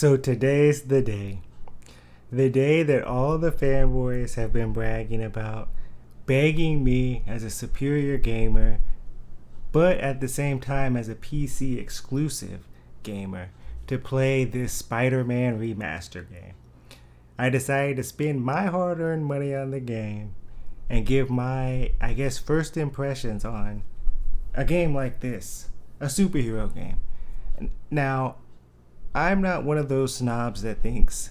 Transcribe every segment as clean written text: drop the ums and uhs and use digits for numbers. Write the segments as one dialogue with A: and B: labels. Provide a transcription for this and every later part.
A: So today's the day. The day that all the fanboys have been bragging about, begging me as a superior gamer, but at the same time as a PC exclusive gamer, to play this Spider Man REMASTERED game. I decided to spend my hard earned money on the game and give my, first impressions on a game like this, a superhero game. Now, I'm not one of those snobs that thinks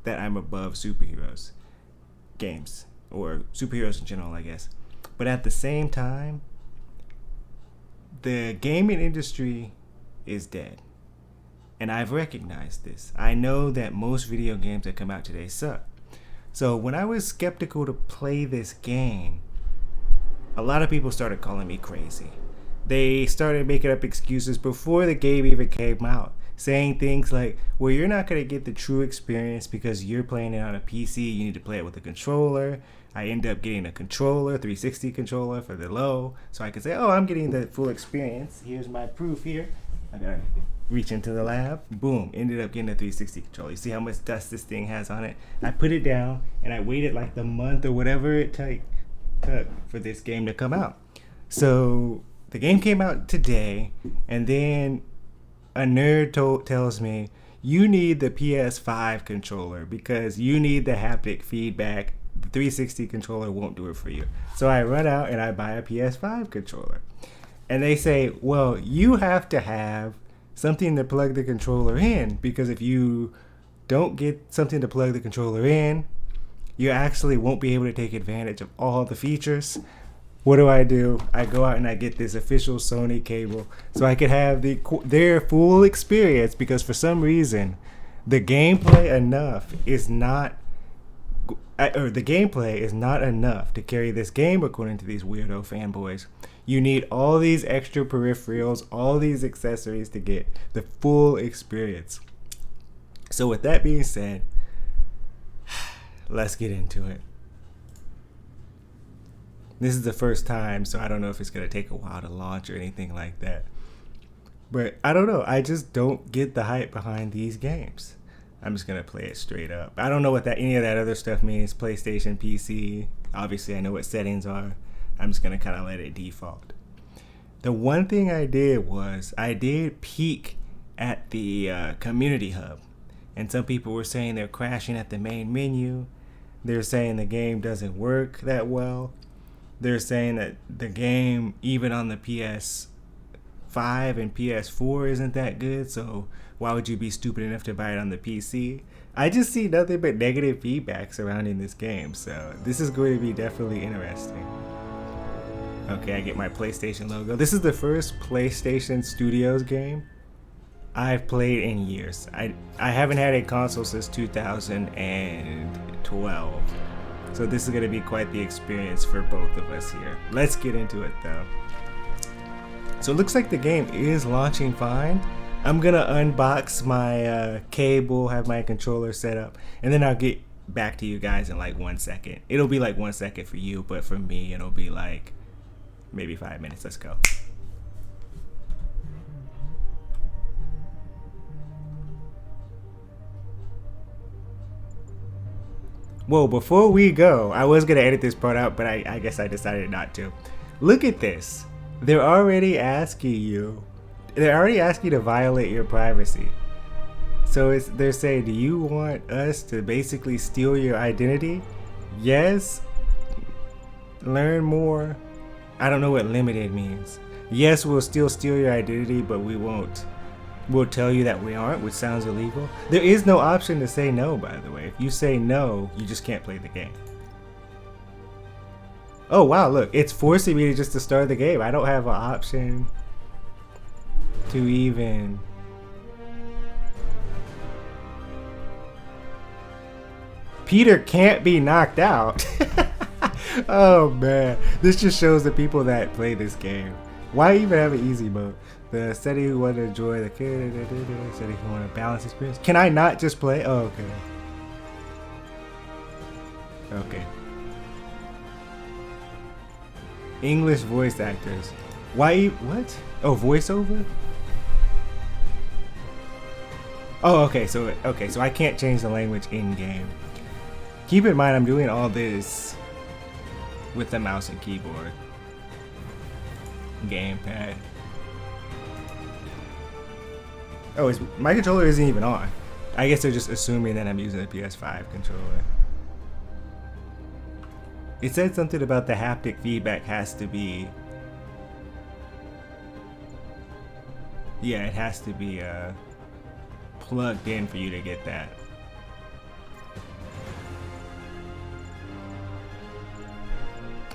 A: that I'm above superheroes games or superheroes in general, I guess. But at the same time, the gaming industry is dead. And I've recognized this. I know that most video games that come out today suck. So when I was skeptical to play this game, a lot of people started calling me crazy. They started making up excuses before the game even came out, saying things like, well, you're not going to get the true experience because you're playing it on a PC. You need to play it with a controller. I end up getting a controller, 360 controller for the low, so I can say, oh, I'm getting the full experience. Here's my proof here. I got to reach into the lab. Boom, ended up getting a 360 controller. You see how much dust this thing has on it? I put it down, and I waited like the month or whatever it took for this game to come out. So the game came out today, and then a nerd tells me, you need the PS5 controller because you need the haptic feedback. The 360 controller won't do it for you. So I run out and I buy a PS5 controller. And they say, well, you have to have something to plug the controller in, because if you don't get something to plug the controller in, you actually won't be able to take advantage of all the features. What do? I go out and I get this official Sony cable so I could have their full experience, because for some reason the gameplay is not enough to carry this game according to these weirdo fanboys. You need all these extra peripherals, all these accessories to get the full experience. So with that being said, let's get into it. This is the first time, so I don't know if it's going to take a while to launch or anything like that. But I don't know. I just don't get the hype behind these games. I'm just going to play it straight up. I don't know what any of that other stuff means. PlayStation, PC. Obviously, I know what settings are. I'm just going to kind of let it default. The one thing I did was I did peek at the community hub. And some people were saying they're crashing at the main menu. They're saying the game doesn't work that well. They're saying that the game, even on the PS5 and PS4, isn't that good. So why would you be stupid enough to buy it on the PC? I just see nothing but negative feedback surrounding this game. So this is going to be definitely interesting. Okay, I get my PlayStation logo. This is the first PlayStation Studios game I've played in years. I haven't had a console since 2012. So this is going to be quite the experience for both of us here. Let's get into it though. So it looks like the game is launching fine. I'm going to unbox my cable, have my controller set up, and then I'll get back to you guys in like 1 second. It'll be like 1 second for you, but for me it'll be like maybe 5 minutes. Let's go. Whoa, before we go, I was going to edit this part out, but I guess I decided not to. Look at this. They're already asking you to violate your privacy. So they're saying, do you want us to basically steal your identity? Yes. Learn more. I don't know what limited means. Yes, we'll still steal your identity, but we won't. We'll tell you that we aren't, which sounds illegal. There is no option to say no, by the way. If you say no, you just can't play the game. Oh wow, look, it's forcing me to start the game. I don't have an option to even... Peter can't be knocked out. Oh man, this just shows the people that play this game. Why even have an easy mode? The setting who want to enjoy the setting who want to balance experience. Can I not just play? Oh, okay. Okay. English voice actors. Why? What? Oh, voiceover? Oh, okay, so I can't change the language in game. Keep in mind I'm doing all this with the mouse and keyboard. Gamepad. Oh, my controller isn't even on. I guess they're just assuming that I'm using a PS5 controller. It said something about the haptic feedback has to be... Yeah, it has to be plugged in for you to get that.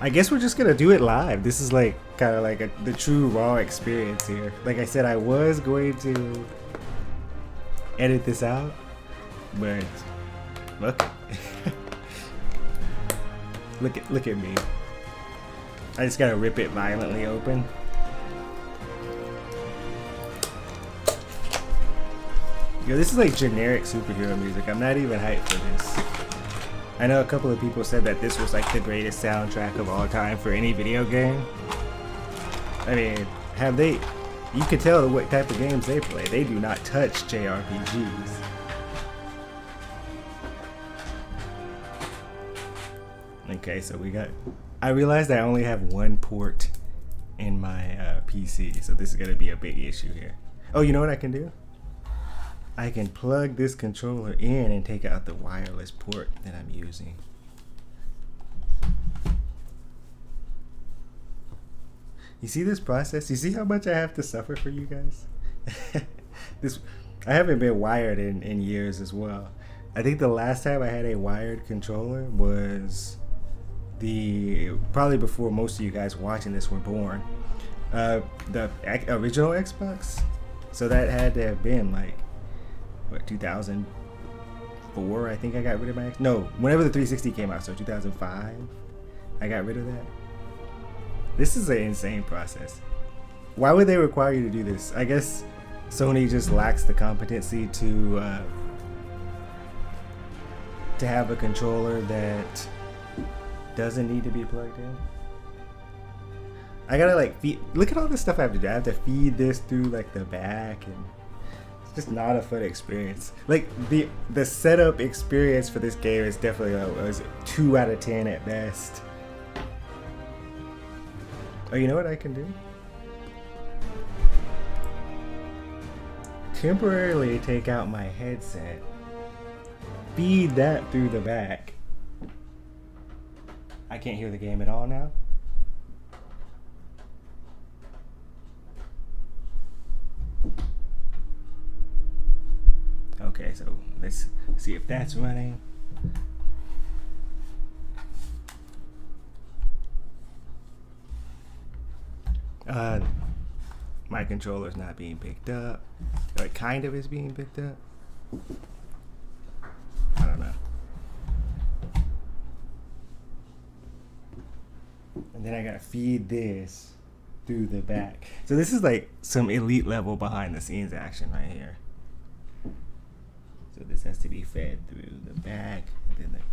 A: I guess we're just gonna do it live. This is like kind of like the true raw experience here. Like I said, I was going to edit this out, but look, look at me. I just gotta rip it violently open. Yo, this is like generic superhero music. I'm not even hyped for this. I know a couple of people said that this was like the greatest soundtrack of all time for any video game. I mean, have they... You can tell what type of games they play. They do not touch JRPGs. Okay, so we got... I realized I only have one port in my PC, so this is going to be a big issue here. Oh, you know what I can do? I can plug this controller in and take out the wireless port that I'm using. You see this process? You see how much I have to suffer for you guys? I haven't been wired in years as well. I think the last time I had a wired controller was probably before most of you guys watching this were born. The original Xbox. So that had to have been like, what, 2004, I think I got rid of my... No, whenever the 360 came out, so 2005, I got rid of that. This is an insane process. Why would they require you to do this? I guess Sony just lacks the competency to have a controller that doesn't need to be plugged in. I gotta like look at all this stuff I have to do. I have to feed this through like the back, and just not a fun experience. Like the setup experience for this game is definitely a 2 out of 10 at best. Oh, you know what I can do? Temporarily take out my headset, feed that through the back. I can't hear the game at all now. Okay, so let's see if that's running. My controller's not being picked up. Or it kind of is being picked up. I don't know. And then I gotta feed this through the back. So this is like some elite level behind the scenes action right here. So this has to be fed through the back, and then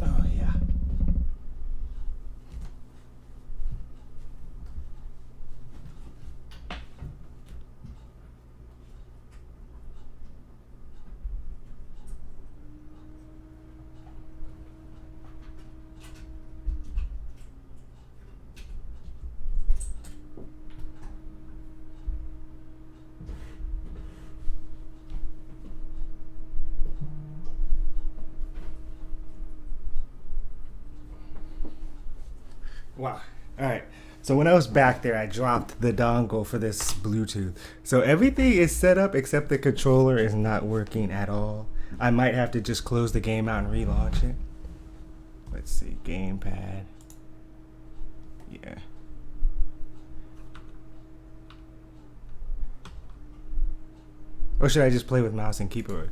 A: oh yeah. Wow. All right. So when I was back there, I dropped the dongle for this Bluetooth. So everything is set up except the controller is not working at all. I might have to just close the game out and relaunch it. Let's see. Gamepad. Yeah. Or should I just play with mouse and keyboard?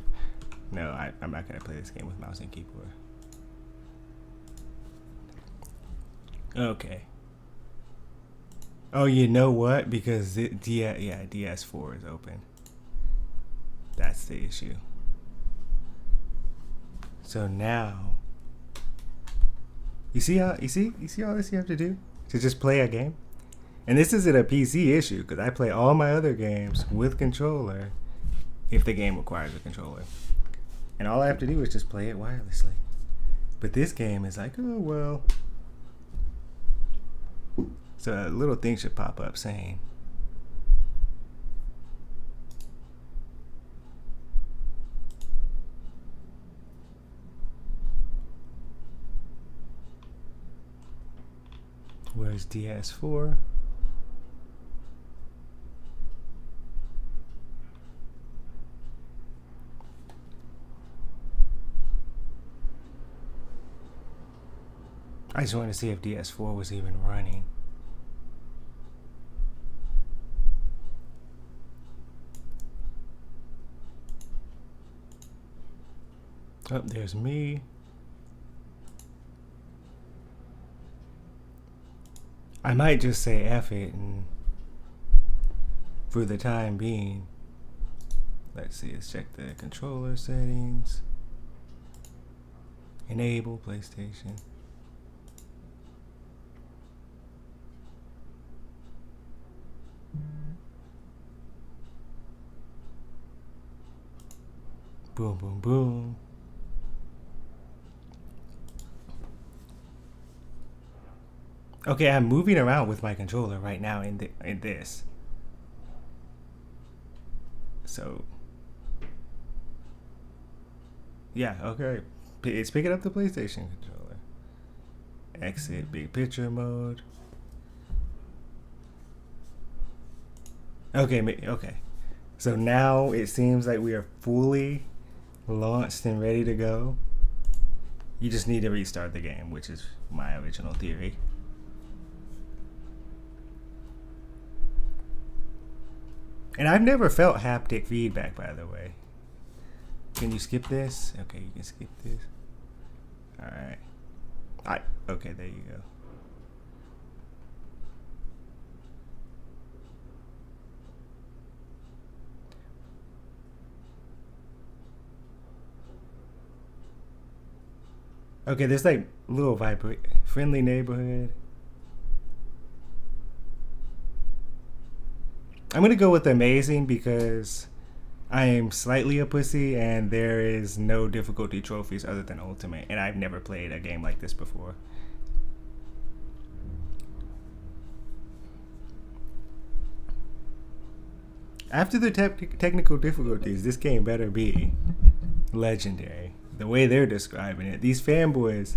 A: No, I'm not going to play this game with mouse and keyboard. Okay. Oh, you know what? Because DS4 is open. That's the issue. So now You see all this you have to do to just play a game? And this isn't a PC issue because I play all my other games with controller if the game requires a controller. And all I have to do is just play it wirelessly. But this game is like, oh well. So a little thing should pop up saying, where's DS4? I just wanted to see if DS4 was even running. Oh, there's me. I might just say F it and for the time being. Let's see, let's check the controller settings. Enable PlayStation. Boom, boom, boom. Okay, I'm moving around with my controller right now in this. So, yeah, okay. It's picking up the PlayStation controller. Exit big picture mode. Okay. So now it seems like we are fully launched and ready to go. You just need to restart the game, which is my original theory. And I've never felt haptic feedback, by the way. Can you skip this? Okay, you can skip this. Alright. Okay, there you go. Okay, there's like little vibrate friendly neighborhood. I'm gonna go with amazing because I am slightly a pussy and there is no difficulty trophies other than ultimate, and I've never played a game like this before. After the technical difficulties, this game better be legendary. The way they're describing it, these fanboys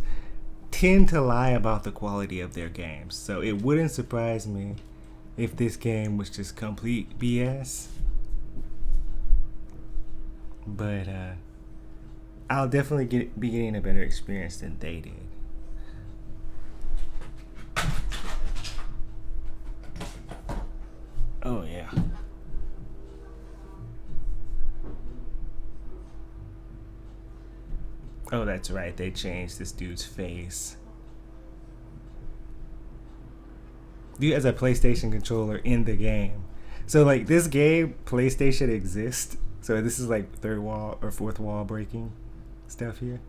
A: tend to lie about the quality of their games, so it wouldn't surprise me if this game was just complete BS. But I'll definitely be getting a better experience than they did. Oh yeah. Oh, that's right. They changed this dude's face. Dude has a PlayStation controller in the game. So like this game, PlayStation exists. So this is like third wall or fourth wall breaking stuff here.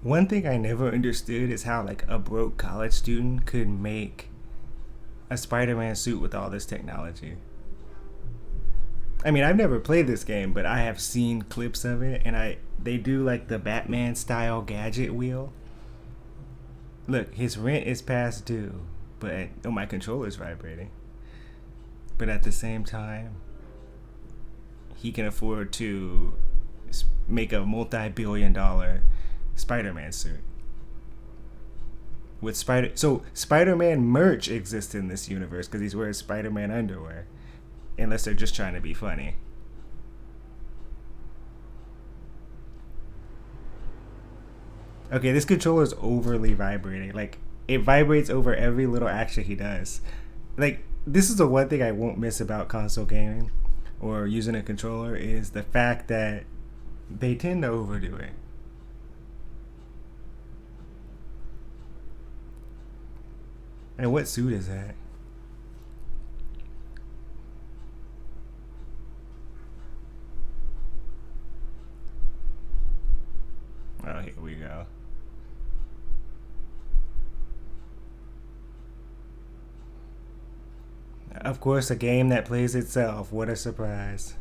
A: One thing I never understood is how like a broke college student could make a Spider-Man suit with all this technology. I mean, I've never played this game, but I have seen clips of it, and they do like the Batman style gadget wheel. Look, his rent is past due, but my controller's vibrating. But at the same time, he can afford to make a multi-billion-dollar Spider-Man suit. With Spider-Man merch exists in this universe because he's wearing Spider-Man underwear, unless they're just trying to be funny. Okay, this controller's overly vibrating. Like, it vibrates over every little action he does. Like, this is the one thing I won't miss about console gaming or using a controller is the fact that they tend to overdo it. And what suit is that? Oh, here we go. Of course, a game that plays itself. What a surprise.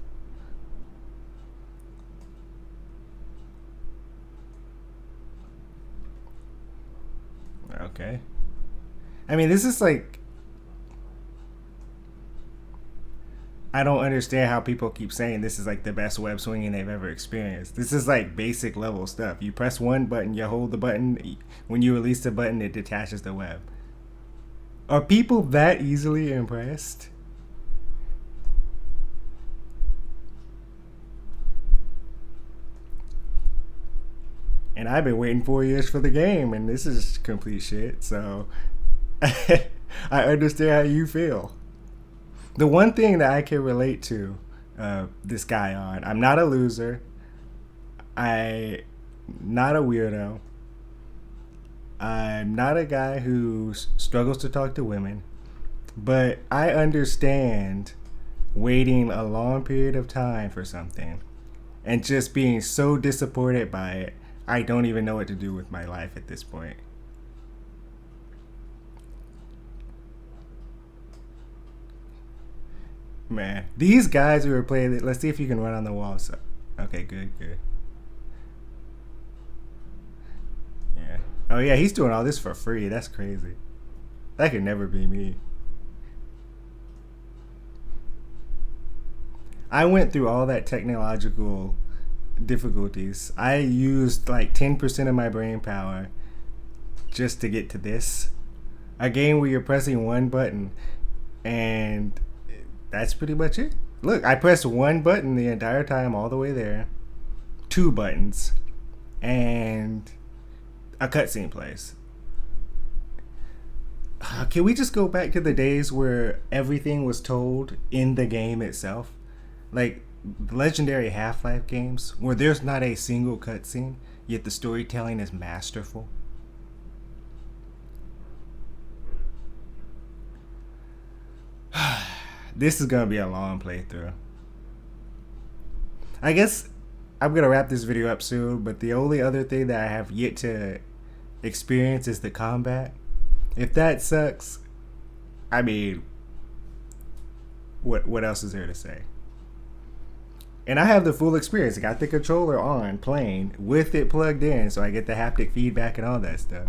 A: Okay. I mean, this is like, I don't understand how people keep saying this is like the best web swinging they've ever experienced. This is like basic level stuff. You press one button, you hold the button. When you release the button, it detaches the web. Are people that easily impressed? And I've been waiting 4 years for the game, and this is complete shit. So I understand how you feel. The one thing that I can relate to this guy on, I'm not a loser. I'm not a weirdo. I'm not a guy who struggles to talk to women. But I understand waiting a long period of time for something and just being so disappointed by it. I don't even know what to do with my life at this point. Man, these guys who are playing it, let's see if you can run on the wall. So, okay, good, good. Yeah. Oh, yeah, he's doing all this for free. That's crazy. That could never be me. I went through all that technological difficulties. I used like 10% of my brain power just to get to this. A game where you're pressing one button and that's pretty much it. Look, I pressed one button the entire time all the way there. Two buttons. And a cutscene plays. Can we just go back to the days where everything was told in the game itself? Like legendary Half-Life games where there's not a single cutscene, yet the storytelling is masterful. This is gonna be a long playthrough. I guess I'm gonna wrap this video up soon, but the only other thing that I have yet to experience is the combat. If that sucks, I mean, what else is there to say? And I have the full experience. I got the controller on, playing, with it plugged in, so I get the haptic feedback and all that stuff.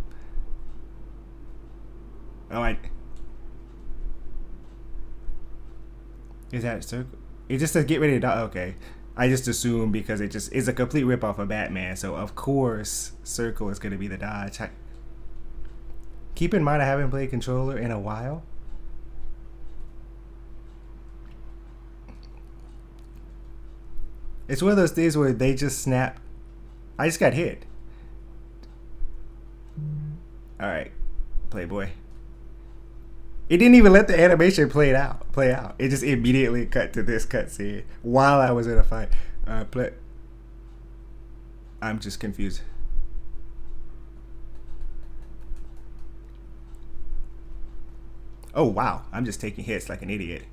A: Oh, is that a circle? It just says get ready to die. Okay. I just assume because it just is a complete ripoff of Batman, so of course circle is going to be the dodge. Keep in mind I haven't played controller in a while. It's one of those things where they just snap. I just got hit. Alright, Playboy. It didn't even let the animation play out. It just immediately cut to this cutscene while I was in a fight. I'm just confused. Oh wow, I'm just taking hits like an idiot.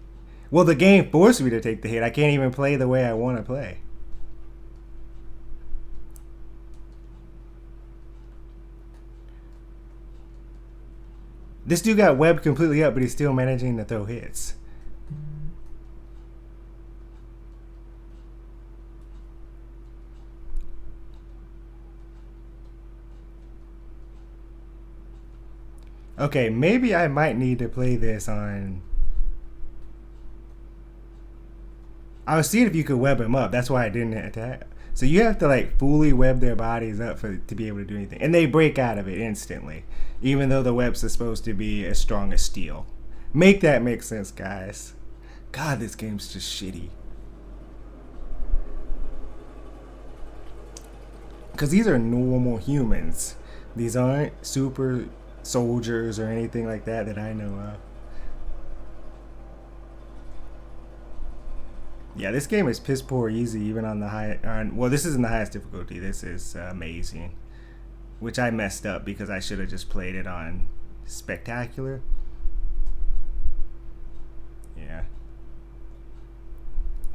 A: Well, the game forced me to take the hit. I can't even play the way I want to play. This dude got webbed completely up, but he's still managing to throw hits. Okay, maybe I might need to play this on... I was seeing if you could web them up. That's why I didn't attack. So you have to like fully web their bodies up to be able to do anything. And they break out of it instantly. Even though the webs are supposed to be as strong as steel. Make that make sense, guys. God, this game's just shitty. Because these are normal humans. These aren't super soldiers or anything like that I know of. Yeah, this game is piss poor easy even on the high... well, this isn't the highest difficulty. This is amazing. Which I messed up because I should have just played it on spectacular. Yeah.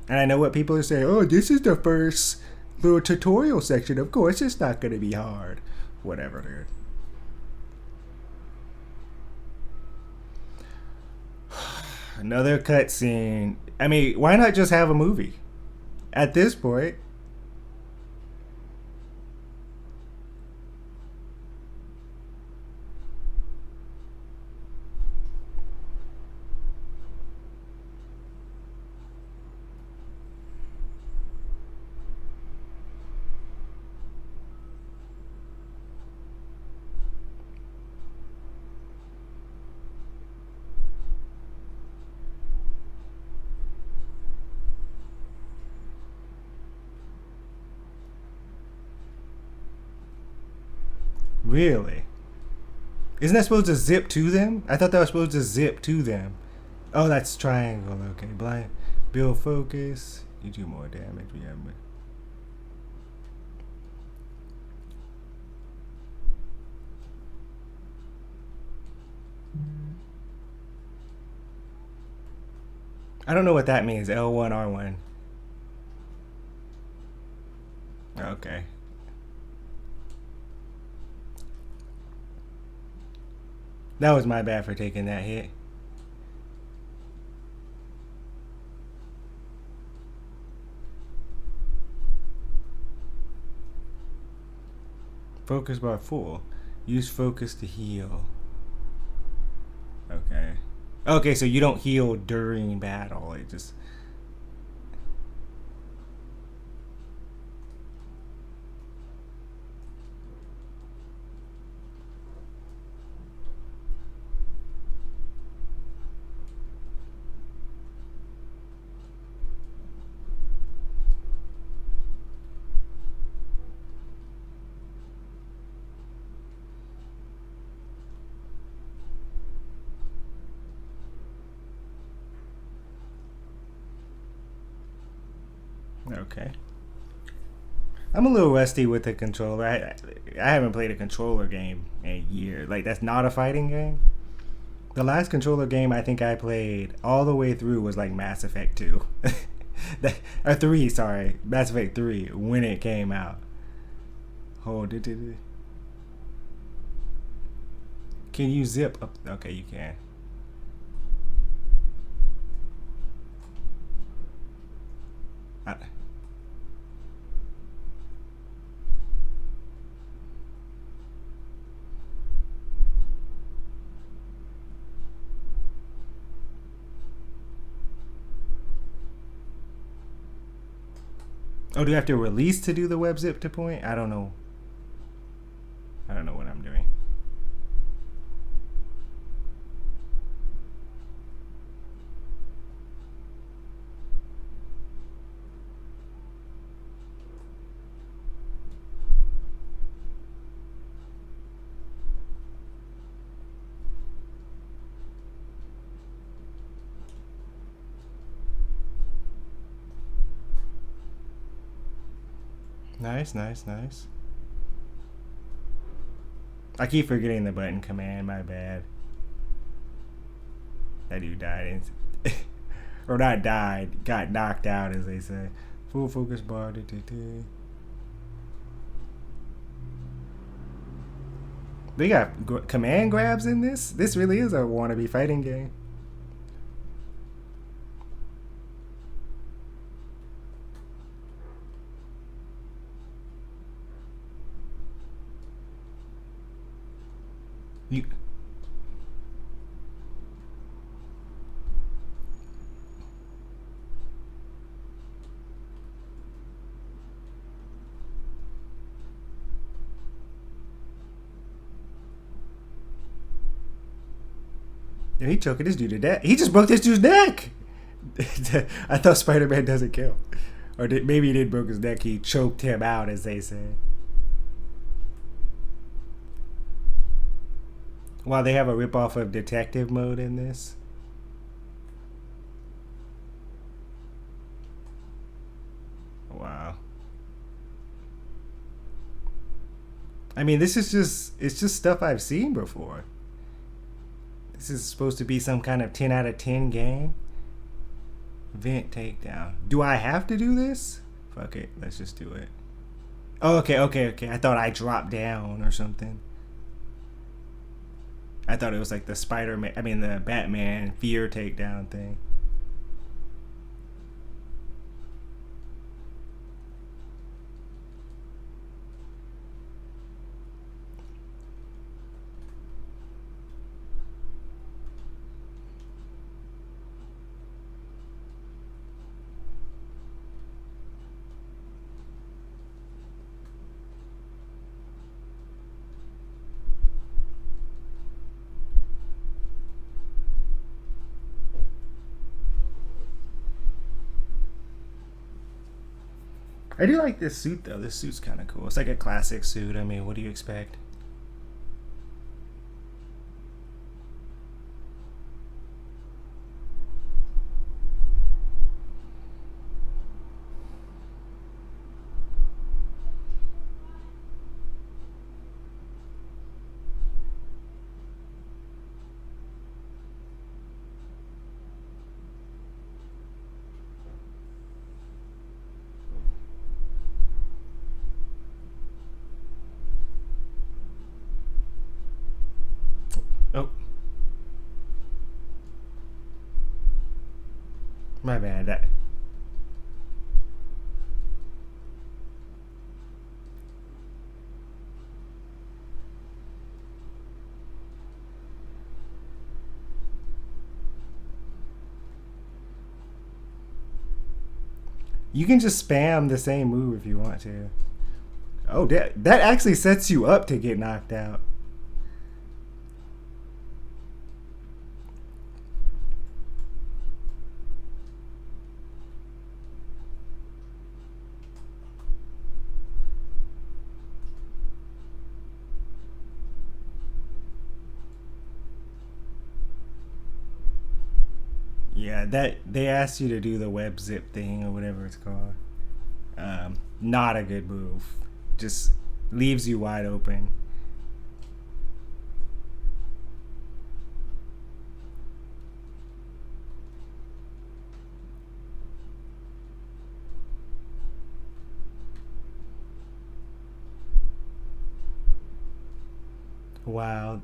A: And I know what people are saying. Oh, this is the first little tutorial section. Of course, it's not going to be hard. Whatever, dude. Another cutscene. I mean, why not just have a movie? At this point. Really? Isn't that supposed to zip to them? I thought that was supposed to zip to them. Oh, that's triangle. Okay, blind. Build focus. You do more damage. Yeah, but I don't know what that means. L1, R1. Okay. That was my bad for taking that hit. Focus bar full. Use focus to heal. Okay. Okay, so you don't heal during battle. It just... Okay. I'm a little rusty with the controller. I haven't played a controller game in a year. Like, that's not a fighting game. The last controller game I think I played all the way through was like Mass Effect 2. Or 3, sorry. Mass Effect 3 when it came out. Hold it. Can you zip up? Okay, you can. I, oh, do you have to release to do the web zip to point? I don't know. I don't know what I'm doing. Nice, nice, nice. I keep forgetting the button command, my bad. That dude died. Or not died, got knocked out, as they say. Full focus bar. They got command grabs in this? This really is a wannabe fighting game. You, yeah, he choking this dude to death. He just broke this dude's neck. I thought Spider Man doesn't kill. Or maybe he did broke his neck. He choked him out, as they say. Wow, they have a ripoff of detective mode in this. Wow. I mean, this is it's just stuff I've seen before. This is supposed to be some kind of 10 out of 10 game. Vent takedown. Do I have to do this? Fuck it. Let's just do it. Oh, okay. I thought I dropped down or something. I thought it was like the Spider-Man, I mean the Batman fear takedown thing. I do like this suit though. This suit's kind of cool. It's like a classic suit. I mean, what do you expect? Oh, my bad. That you can just spam the same move if you want to. Oh, that actually sets you up to get knocked out. Yeah, that they asked you to do the web zip thing or whatever it's called. Not a good move. Just leaves you wide open. Wow.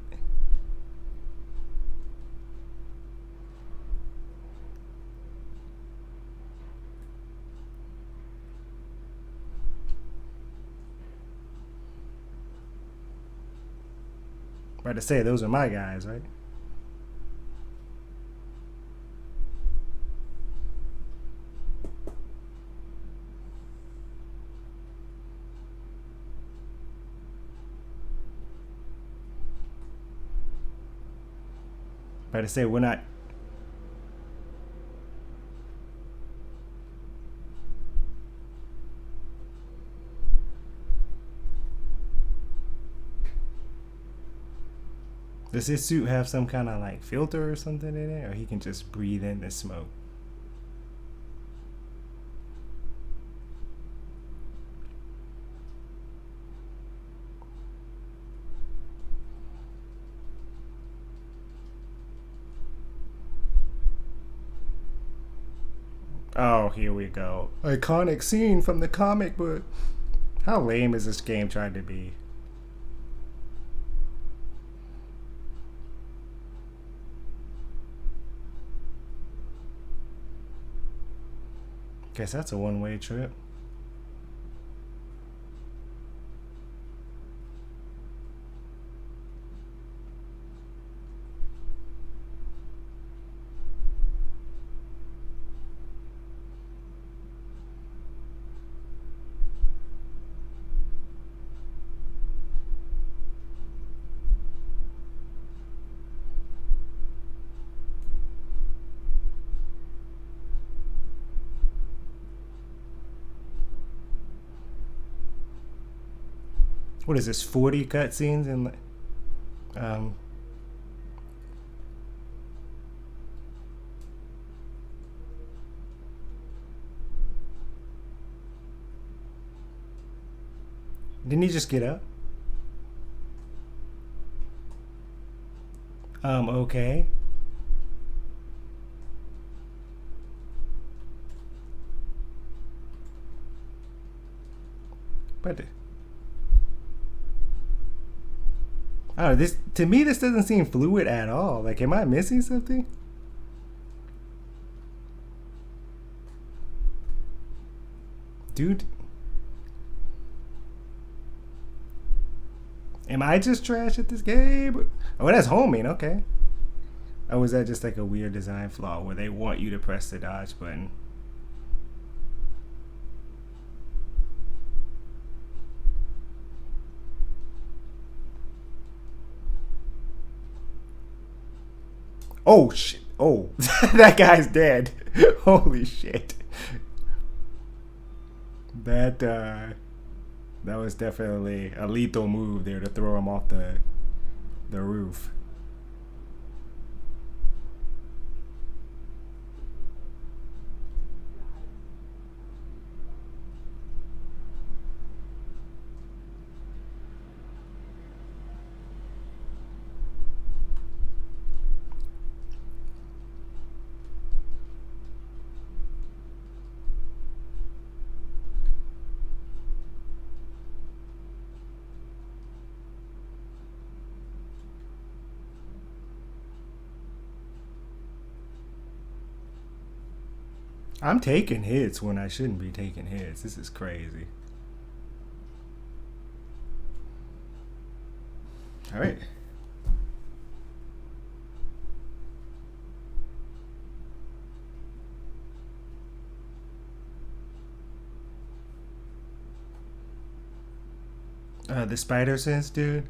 A: About to say those are my guys, right? About to say we're not. Does his suit have some kind of like filter or something in it, or he can just breathe in the smoke? Oh, here we go. Iconic scene from the comic book. How lame is this game trying to be? Guess that's a one-way trip. What is this? 40 cutscenes and um. Didn't he just get up? Okay. But I don't know, this to me this doesn't seem fluid at all. Like, am I missing something? Dude, am I just trash at this game? Oh, that's homing, okay. Oh, is that just like a weird design flaw where they want you to press the dodge button? Oh shit. Oh, that guy's dead. Holy shit. That was definitely a lethal move there to throw him off the roof. I'm taking hits when I shouldn't be taking hits. This is crazy. All right. The spider sense, dude.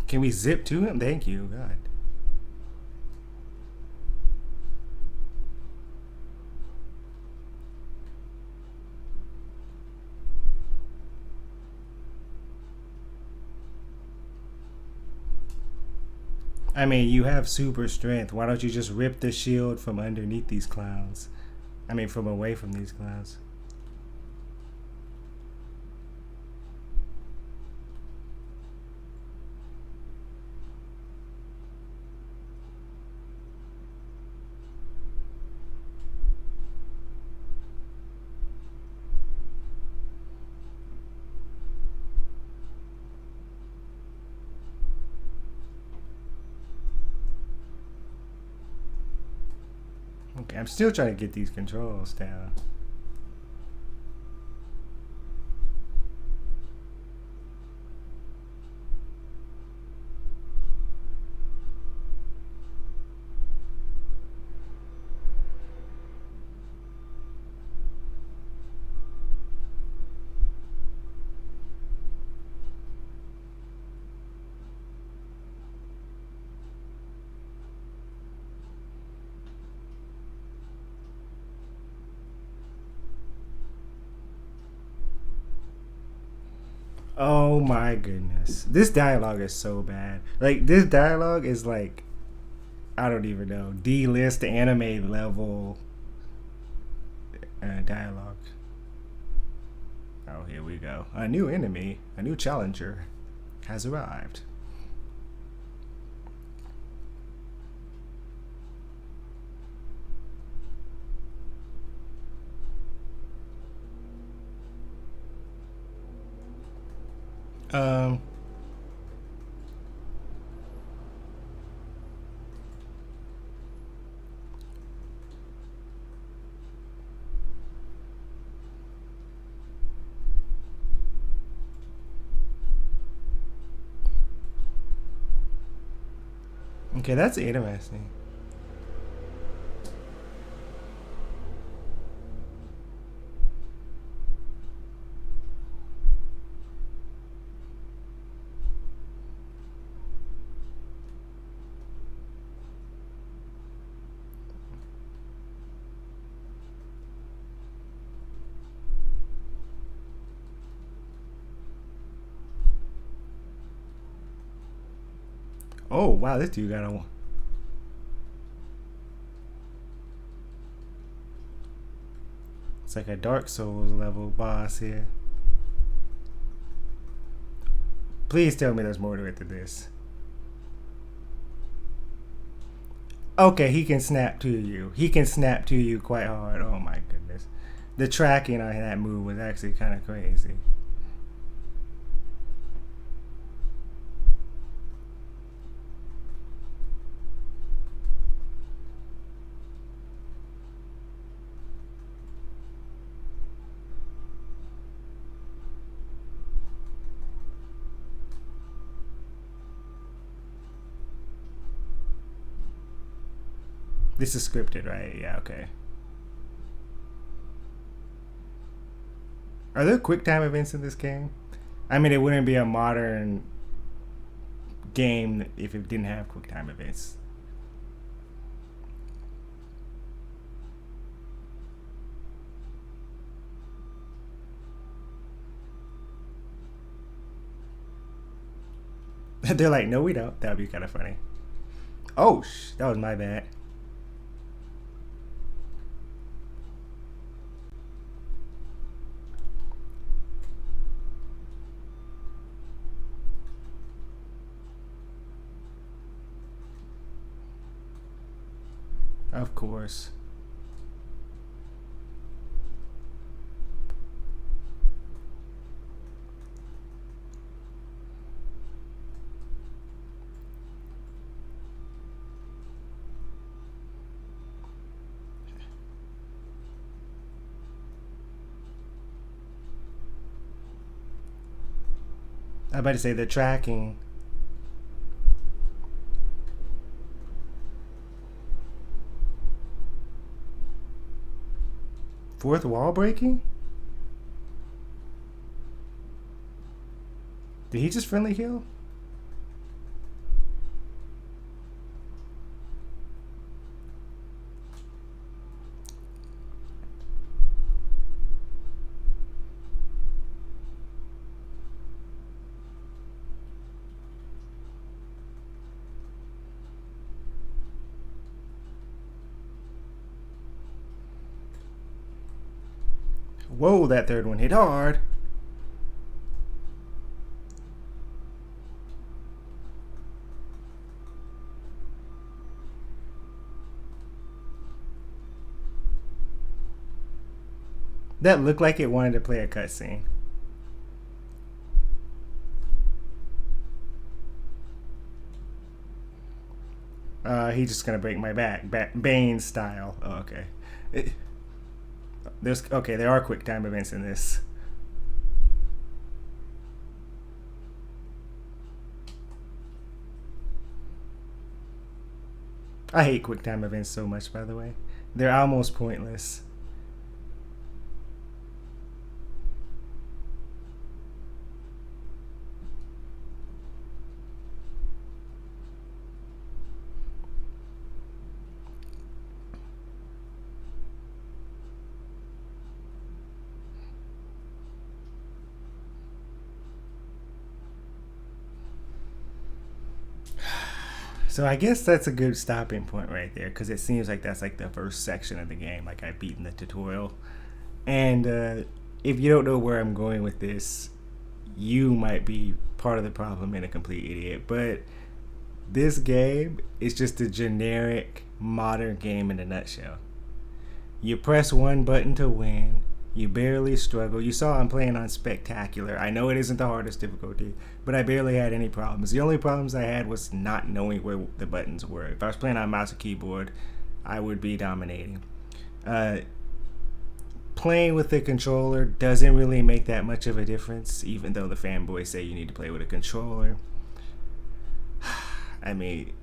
A: Can we zip to him? Thank you, God. I mean, you have super strength. Why don't you just rip the shield from underneath these clowns? I mean, from away from these clowns. Okay, I'm still trying to get these controls down. Oh my goodness. This dialogue is so bad. Like, this dialogue is like, I don't even know, D-list anime level dialogue. Oh, here we go. A new enemy, a new challenger has arrived. Um, okay, that's interesting. Oh wow, this dude got a. It's like a Dark Souls level boss here. Please tell me there's more to it than this. Okay, he can snap to you. He can snap to you quite hard. Oh my goodness. The tracking on that move was actually kind of crazy. This is scripted, right? Yeah, okay. Are there quick time events in this game? I mean, it wouldn't be a modern game if it didn't have quick time events. They're like, no, we don't. That would be kind of funny. Oh, that was my bad. Of course. I about to say the tracking. Fourth wall breaking? Did he just friendly heal? Whoa, that third one hit hard. That looked like it wanted to play a cutscene. He's just gonna break my back, Bane style. Oh, okay. There are quick time events in this. I hate quick time events so much, by the way. They're almost pointless. So I guess that's a good stopping point right there, because it seems like that's like the first section of the game. Like I've beaten the tutorial, and if you don't know where I'm going with this, you might be part of the problem and a complete idiot. But this game is just a generic modern game in a nutshell. You press one button to win. You barely struggle. You saw I'm playing on spectacular. I know it isn't the hardest difficulty, but I barely had any problems. The only problems I had was not knowing where the buttons were. If I was playing on mouse and keyboard, I would be dominating. Playing with the controller doesn't really make that much of a difference, even though the fanboys say you need to play with a controller. I mean,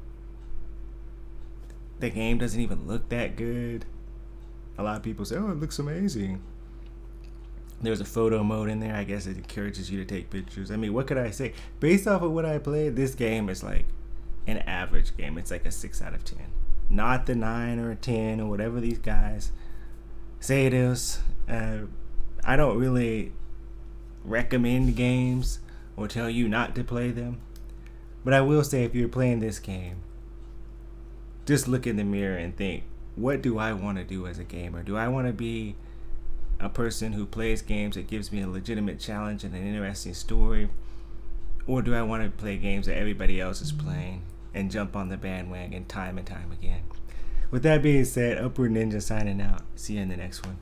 A: the game doesn't even look that good. A lot of people say, oh, it looks amazing. There's a photo mode in there. I guess it encourages you to take pictures. I mean, what could I say? Based off of what I played, this game is like an average game. It's like a 6 out of 10. Not the 9 or a 10 or whatever these guys say it is. I don't really recommend games or tell you not to play them. But I will say, if you're playing this game, just look in the mirror and think, what do I want to do as a gamer? Do I want to be a person who plays games that gives me a legitimate challenge and an interesting story? Or do I want to play games that everybody else is playing and jump on the bandwagon time and time again? With that being said, Upward Ninja signing out. See you in the next one.